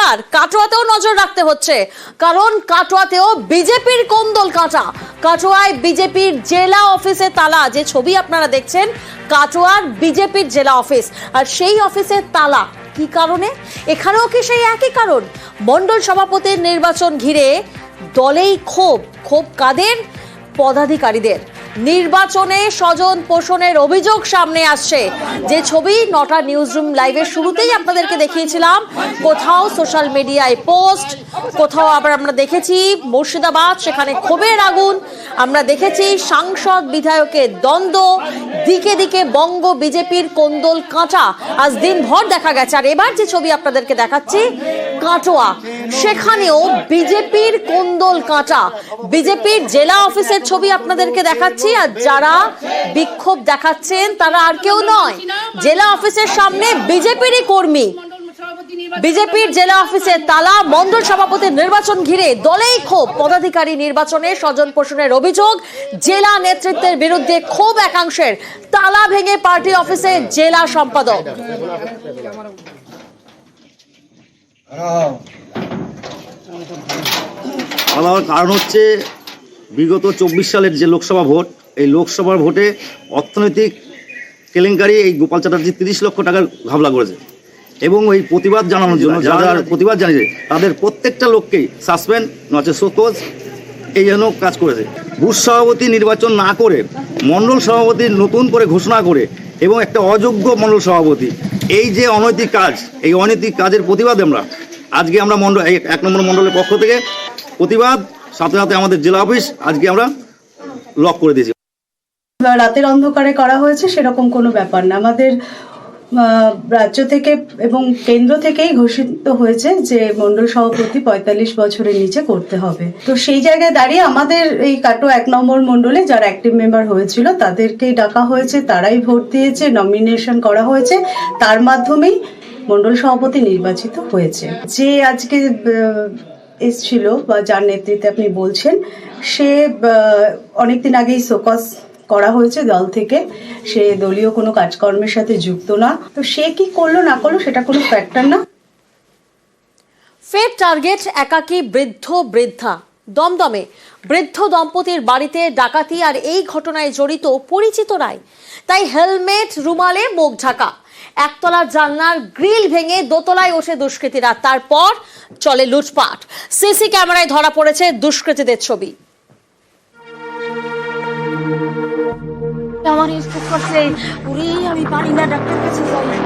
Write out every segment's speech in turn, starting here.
পরিষ্কার, কাটোয়াতেও নজর রাখতে হচ্ছে, কারণ কাটোয়াতেও বিজেপির কোন্দল কাঁটা। কাটোয়ায় বিজেপির জেলা অফিসে তালা, যে ছবি আপনারা দেখছেন কাটোয়ার বিজেপির জেলা অফিস, আর সেই অফিসের তালা কি কারণে? এখানেও কি সেই একই কারণ? মণ্ডল সভাপতির নির্বাচন ঘিরে দলেই ক্ষোভ কাদের? পদাধিকারীদের। নির্বাচনে স্বজন পোষণের অভিযোগ সামনে আসছে। যে ছবি নটা নিউজরুম লাইভের শুরুতেই আপনাদেরকে দেখিয়েছিলাম, কোথাও সোশ্যাল মিডিয়ায় পোস্ট, কোথাও আবার আমরা দেখেছি মুর্শিদাবাদ, সেখানে ক্ষোভের আগুন। আমরা দেখেছি সাংসদ বিধায়কের দ্বন্দ্ব, দিকে দিকে বঙ্গ বিজেপির কোন্দল কাঁটা আজ দিনভর দেখা গেছে। আর এবার যে ছবি আপনাদেরকে দেখাচ্ছি কাটোয়া, সেখানেও বিজেপির কোন্দল কাঁটা। বিজেপির জেলা অফিসের ছবি আপনাদেরকে দেখাচ্ছি, আর যারা বিক্ষোভ দেখাচ্ছেন তারা আর কেউ নয়, জেলা অফিসের সামনে বিজেপিরই কর্মী। বিজেপির জেলা অফিসের তালা, মণ্ডল সভাপতির নির্বাচন ঘিরে দলেই ক্ষোভ। পদাধিকারী নির্বাচনে স্বজন পোষণের অভিযোগ, জেলা নেতৃত্বের বিরুদ্ধে ক্ষোভ একাংশের। তালা ভেঙে পার্টি অফিসে জেলা সম্পাদক। আমার কারণ হচ্ছে বিগত 24 সালের যে লোকসভা ভোট, এই লোকসভার ভোটে অর্থনৈতিক কেলেঙ্কারি এই গোপাল চ্যাটার্জি 30 লক্ষ টাকার ঘাবলা করেছে, এবং ওই প্রতিবাদ জানানোর জন্য যারা প্রতিবাদ জানিয়েছে তাদের প্রত্যেকটা লোককেই সাসপেন্ড নচে শোকজ এই জন্য কাজ করেছে। বুথ সভাপতি নির্বাচন না করে মণ্ডল সভাপতি নতুন করে ঘোষণা করে, এবং একটা অযোগ্য মণ্ডল সভাপতি, এই যে অনৈতিক কাজ, এই অনৈতিক কাজের প্রতিবাদে আজকে আমরা মণ্ডল 1 নম্বর মণ্ডলের পক্ষ থেকে প্রতিবাদ, সাথে সাথে আমাদের জেলা অফিস আজকে আমরা লক করে দিয়েছি। রাতের অন্ধকারে করা হয়েছে সেরকম কোনো ব্যাপার না। আমাদের রাজ্য থেকে এবং কেন্দ্র থেকেই ঘোষিত হয়েছে যে মণ্ডল সভাপতি 45 বছরের নিচে করতে হবে। তো সেই জায়গায় দাঁড়িয়ে আমাদের এই কাটোয়া 1 নম্বর মণ্ডলে যারা অ্যাক্টিভ মেম্বার হয়েছিল তাদেরকেই ডাকা হয়েছে, তারাই ভোট দিয়েছে, নমিনেশন করা হয়েছে, তার মাধ্যমেই মণ্ডল সভাপতি নির্বাচিত হয়েছে। যে আজকে এসছিল বা যার নেতৃত্বে আপনি বলছেন, সে অনেকদিন আগেই শোকজ করা হয়েছে দল থেকে, সে দলীয় কোনো কাজকর্মের সাথে যুক্ত না। তো সে কি করলো না করলো সেটা কোনো ফ্যাক্টর না। ফের টার্গেট একাকী বৃদ্ধা। দমদমে বৃদ্ধ দম্পতির বাড়িতে ডাকাতি, আর এই ঘটনায় জড়িত পরিচিতরাই। তাই হেলমেট, রুমালে মুখ ঢাকা। একতলার জানলার গ্রিল ভেঙে দোতলায় ওঠে দুষ্কৃতীরা, তারপর চলে লুটপাট। সিসি ক্যামেরায় ধরা পড়েছে দুষ্কৃতীদের ছবি। আমার স্ট্রোক করছে, উড়ি আমি পারি না, ডাক্তার কাছে যাই।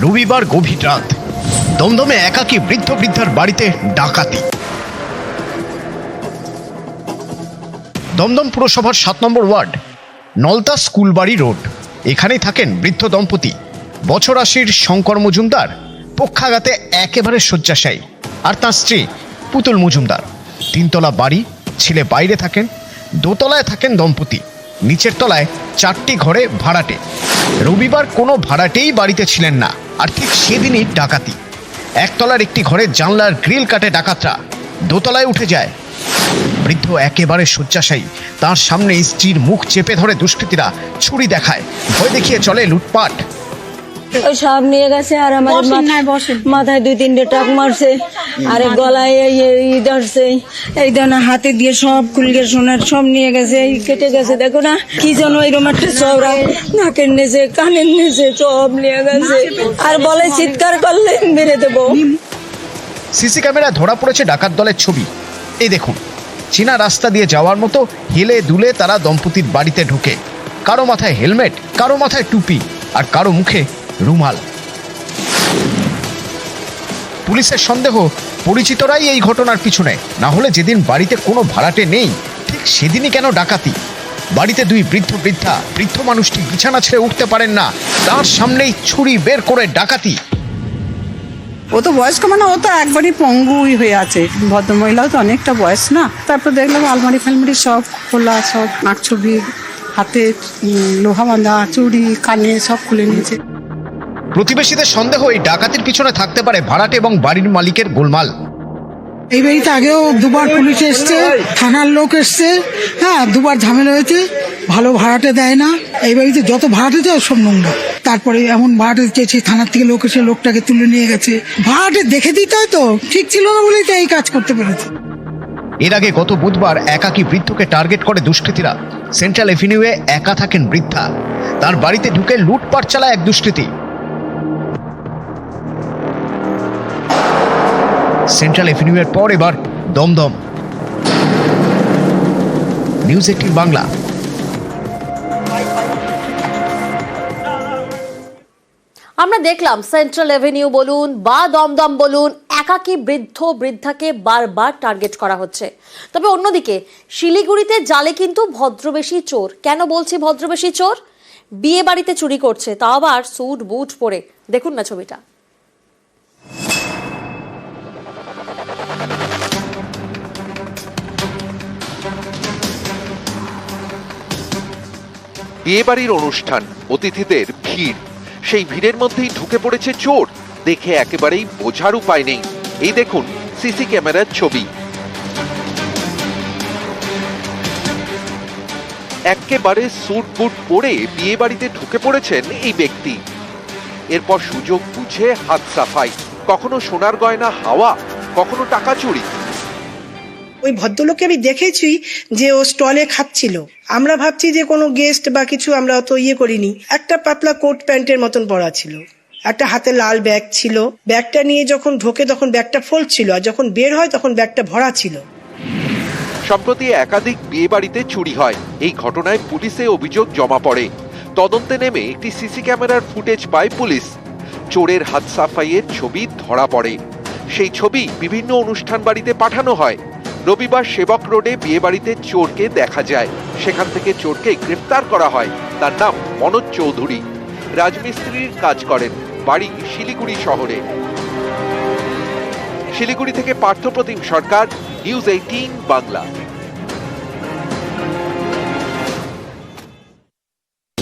রবিবার গভীর রাত, দমদমে একাকী বৃদ্ধার বাড়িতে ডাকাতি। দমদম পুরসভার 7 নম্বর ওয়ার্ড, নলতা স্কুলবাড়ি রোড। এখানেই থাকেন বৃদ্ধ দম্পতি, বছর 80 শঙ্কর মজুমদার, পক্ষাঘাতে একেবারে শয্যাশায়ী, আর তাঁর স্ত্রী পুতুল মজুমদার। 3 তলা বাড়ি, ছেলে বাইরে থাকেন, দোতলায় থাকেন দম্পতি, নিচের তলায় 4টি ঘরে ভাড়াটে। রবিবার কোনো ভাড়াটেই বাড়িতে ছিলেন না, আর ঠিক সেদিনই ডাকাতি। একতলার একটি ঘরে জানলার গ্রিল কাটে ডাকাতরা, দোতলায় উঠে যায়। বৃদ্ধ একেবারে শয্যাশায়ী, তার সামনে স্ত্রীর মুখ চেপে ধরে দুষ্কৃতীরা ছুরি দেখায়, ভয় দেখিয়ে চলে লুটপাট। ওই সব নিয়ে গেছে, আর আমার মাথায় 2-3টে টাক মারছে, আর গলায় এই ধরছে, এই ধরনের হাতে দিয়ে সব খুলকে সোনার সব নিয়ে গেছে, এই কেটে গেছে। দেখো না কি যেন এরকম একটা চওড়া, নাকের নেছে, কানের নেছে, সব নিয়ে গেছে, আর বলে চিৎকার করলে মেরে দেবো। সিসি ক্যামেরায় ধরা পড়েছে ডাকাত দলের ছবি। এই দেখুন, চীনা রাস্তা দিয়ে যাওয়ার মতো হেলে দুলে তারা দম্পতির বাড়িতে ঢুকে। কারো মাথায় হেলমেট, কারো মাথায় টুপি, আর কারো মুখে রুমাল। পুলিশের সন্দেহ পরিচিতরাই এই ঘটনার পিছনে, না হলে যেদিন বাড়িতে কোনো ভাড়াটে নেই ঠিক সেদিনই কেন ডাকাতি? বাড়িতে 2 বৃদ্ধ মানুষটি বিছানা ছেড়ে উঠতে পারেন না, তার সামনেই ছুরি বের করে ডাকাতি। ও তো বয়স্ক, মানে ও তো একবারই পঙ্গুই হয়ে আছে। ভদ্রমহিলাও তো অনেকটা বয়স না। তারপর দেখলাম আলমারি ফালমারি সব খোলা, সব নাক ছবি, হাতে লোহা বাঁধা, চুড়ি, কানে সব খুলে নিয়েছে। প্রতিবেশীদের সন্দেহ এই ডাকাতির পিছনে থাকতে পারে ভাড়াটে এবং বাড়ির মালিকের গোলমাল। এই বাড়িতে আগেও দুবার পুলিশ এসছে, থানার লোক এসছে, হ্যাঁ, দুবার ঝামেলা হয়েছে। ভালো ভাড়াটে দেয় না। এই বাড়িতে যত ভাড়াটে দেয় সব নোংরা। তারপরে এমন ভাড়াটে চেয়েছে, থানার থেকে লোক এসে লোকটাকে তুলে নিয়ে গেছে। ভাড়াটে দেখে দিতে হয় তো, ঠিক ছিল না বলেই তো এই কাজ করতে পেরেছে। এর আগে গত বুধবার একাকী বৃদ্ধকে টার্গেট করে দুষ্কৃতীরা। সেন্ট্রাল এভিনিউয়ে একা থাকেন বৃদ্ধা, তার বাড়িতে ঢুকে লুটপাট চালায় এক দুষ্কৃতী। সেন্ট্রাল এভিনিউয়ের পর এবার দমদম। নিউজ 18 বাংলা। আমরা দেখলাম সেন্ট্রাল এভিনিউ বলুন বা দমদম বলুন, একাকী বৃদ্ধাকে বারবার টার্গেট করা হচ্ছে। তবে অন্যদিকে শিলিগুড়িতে জালে কিন্তু ভদ্রবেশী চোর। কেন বলছি ভদ্রবেশী চোর? বিয়ে বাড়িতে চুরি করছে, তাও আবার স্যুট বুট পরে। দেখুন না ছবিটা। বিয়েবাড়ির অনুষ্ঠান, অতিথিদের ভিড়, সেই ভিড়ের মধ্যেই ঢুকে পড়েছে চোর। দেখে একেবারেই বোঝার উপায় নেই। এই দেখুন সিসি ক্যামেরার ছবি। একেবারে স্যুট বুট পরে বিয়ে বাড়িতে ঢুকে পড়েছেন এই ব্যক্তি। এরপর সুযোগ বুঝে হাত সাফাই, কখনো সোনার গয়না হাওয়া, কখনো টাকা চুরি। ওই ভদ্রলোককে আমি দেখেছি যে ও স্টলে খাচ্ছিল। আমরা ভাবছি যে কোনো গেস্ট বা কিছু, আমরা অত ইয়ে করিনি। একটা পাতলা কোট প্যান্টের মতন পরা ছিল, একটা হাতে লাল ব্যাগ ছিল। ব্যাগটা নিয়ে যখন ঢোকে তখন ব্যাগটা ফুল ছিল, আর যখন বের হয় তখন ব্যাগটা ভরা ছিল। সম্প্রতি একাধিক বিয়ে বাড়িতে চুরি হয়। এই ঘটনায় পুলিশে অভিযোগ জমা পড়ে। তদন্তে নেমে একটি সিসি ক্যামেরার ফুটেজ পায় পুলিশ। চোরের হাত সাফাইয়ের ছবি ধরা পড়ে। সেই ছবি বিভিন্ন অনুষ্ঠান বাড়িতে পাঠানো হয়। রবিবার সেবক রোডে বিয়ে বাড়িতে চোরকে দেখা যায়। সেখান থেকে চোরকে গ্রেফতার করা হয়। তার নাম মনোজ চৌধুরী, রাজমিস্ত্রির কাজ করেন, বাড়ি শিলিগুড়ি শহরে। শিলিগুড়ি থেকে পার্থপ্রতিম সরকার, নিউজ 18 বাংলা।